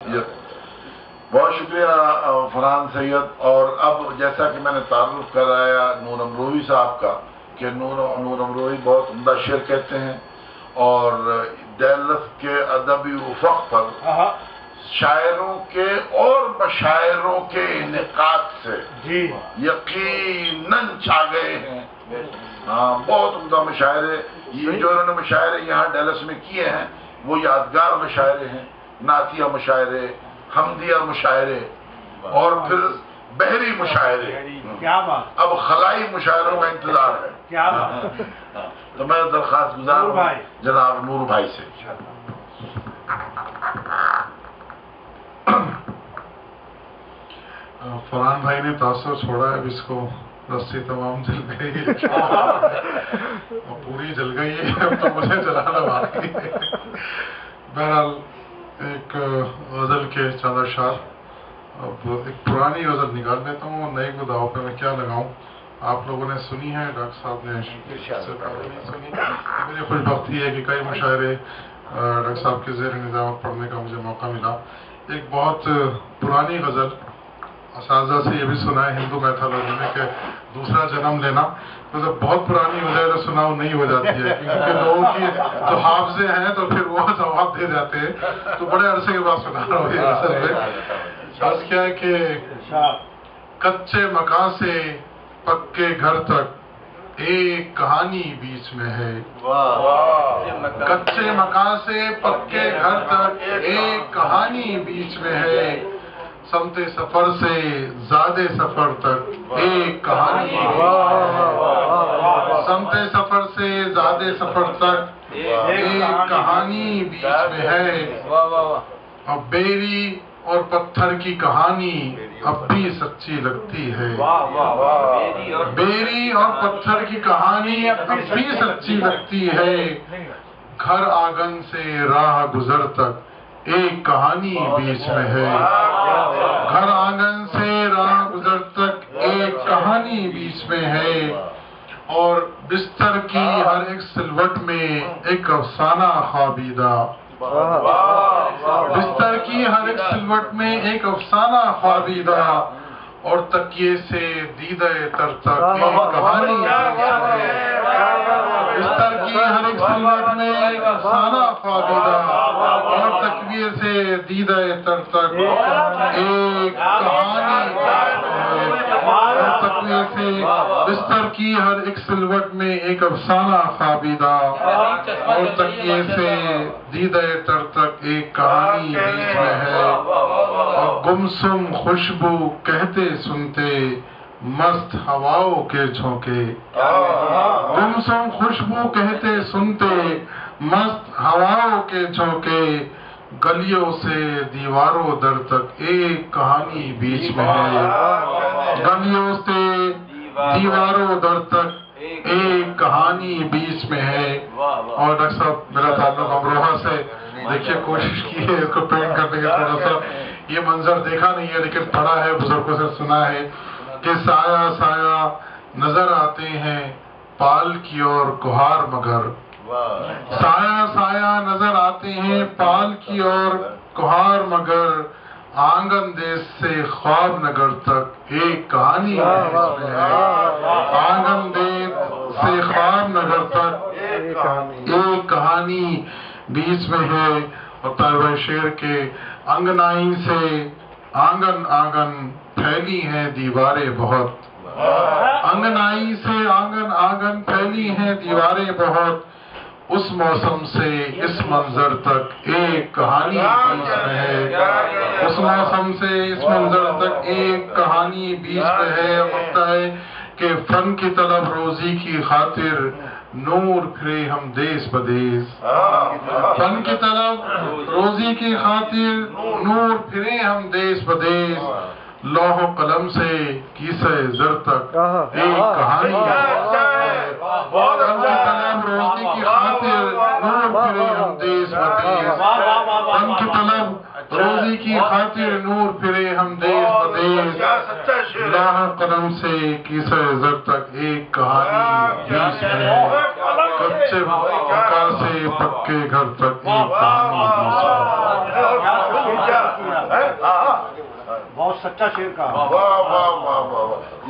بہت شکریہ فرحان سید. اور اب جیسا کہ میں نے تعارف کرایا نور امروہی صاحب کا کہ نور امروہی بہت عمدہ شعر کہتے ہیں اور ڈیلس کے ادبی افق پر شاعروں کے اور مشاعروں کے انعقاد سے یقیناً چھا گئے ہیں. ہاں بہت عمدہ مشاعرے یہ جو انہوں نے مشاعرے یہاں ڈیلس میں کیے ہیں وہ یادگار مشاعرے ہیں. نعتیہ مشاعرے، حمدیہ مشاعرے اور پھر بحری مشاعرے. اب خلائی مشاعروں کا انتظار ہے. تو میں درخواست گزار ہوں جناب نور بھائی سے. فرحان بھائی نے تاثر چھوڑا ہے. اب اس کو رسی تمام جل گئی ہے پوری جل گئی ہے. اب تو مجھے جلانا باقی ہے. بہرحال ایک غزل کے چند اشعار. اب ایک پرانی غزل نکال لیتا ہوں. نئی کو داؤ پہ میں کیا لگاؤں. آپ لوگوں نے سنی ہے، ڈاکٹر صاحب نے سنی. میری خوش بختی ہے کہ کئی مشاعرے ڈاکٹر صاحب کے زیر نظامت پڑھنے کا مجھے موقع ملا. ایک بہت پرانی غزل اساتذہ سے یہ بھی سنا ہے ہندو میتھالوجی میں کہ دوسرا جنم لینا مطلب بہت پرانی ہو جائے تو سناؤ نہیں ہو جاتی ہے کیونکہ لوگوں کی جو حافظے ہیں تو پھر وہ جواب دے جاتے ہیں. تو بڑے عرصے کے بعد سنا رہا ہوں یہ اصل میں. بس کیا ہے کہ کچے مکان سے پکے گھر تک ایک کہانی بیچ میں ہے. کچے مکان سے پکے گھر تک ایک کہانی بیچ میں ہے. سمت سفر سے زیادہ سفر تک ایک کہانی سمت سفر سے زیادہ سفر تک ایک کہانی بیچ میں ہے. اور بیری اور پتھر کی کہانی اب بھی سچی لگتی ہے. بیری اور پتھر کی کہانی اب بھی سچی لگتی ہے. گھر آنگن سے راہ گزر تک ایک کہانی بیچ میں ہے. گھر آنگن سے راہ گزر تک ایک کہانی بیچ میں ہے. اور بستر کی ہر ایک سلوٹ میں ایک افسانہ خوابیدہ. بستر کی ہر ایک سلوٹ میں ایک افسانہ خوابیدہ. اور تکیے سے دیدہ تر تک ایک کہانی بیچ میں ہے. بستر کی ہر ایک سلوٹ میں ایک افسانہ خوابیدہ. اور تکیے سے دیدہ تر تک ایک کہانی تکیے سے بستر کی ہر ایک سلوٹ میں ایک افسانہ خوابیدہ. اور تکیے سے دیدہ تر تک ایک کہانی بیچ میں ہے. اور گمسم خوشبو کہتے سنتے مست ہواؤں کے جھونکے. گمسم خوشبو کہتے سنتے مست ہواؤں کے جھونکے. گلیوں سے دیواروں در تک ایک کہانی بیچ میں ہے. گلیوں سے دیواروں در تک ایک کہانی بیچ میں ہے. اور ڈاکٹر صاحب میرا تعلق امروہہ سے دیکھیے کوشش کی ہے اس کو پینٹ کرنے کا. تھوڑا سا یہ منظر دیکھا نہیں ہے لیکن پڑھا ہے بزرگوں سے سنا ہے کہ سایہ سایہ نظر آتے ہیں پال کی اور کہار مگر. سایہ سایہ نظر آتے ہیں پال کی اور کہار مگر. آنگن دیس سے خواب نگر تک ایک کہانی بیچ میں ہے. آنگن دیس سے خواب نگر تک ایک کہانی بیچ میں ہے. اور طالبہ شعر کے انگنائی سے آنگن آنگن پھیلی ہیں دیواریں بہت. انگنائی سے آنگن آنگن پھیلی ہیں دیواریں بہت. اس موسم سے اس منظر تک ایک کہانی بیچ میں ہے. اس موسم سے اس منظر تک ایک کہانی بیچ میں ہے. لگتا ہے کہ فن کی طلب روزی کی خاطر نور پھرے ہم دیس بدیس. فن کی طلب روزی کی خاطر نور پھرے ہم دیس بدیس. لوح و قلم سے کیسہ زر تک ایک کہانی فن کی طلب روزی کی خاطر نور پھرے ہم دیس بدیس. فن کی طلب روزی کی خاطر نور پھرے ہم دیس بدیس. لوح و قلم سے کیسہ زر تک ایک کہانی بیچ میں ہے. کچے مکان سے پکے گھر تک ایک کہانی بیچ میں ہے. بہت سچا شعر کہا. واہ واہ واہ واہ.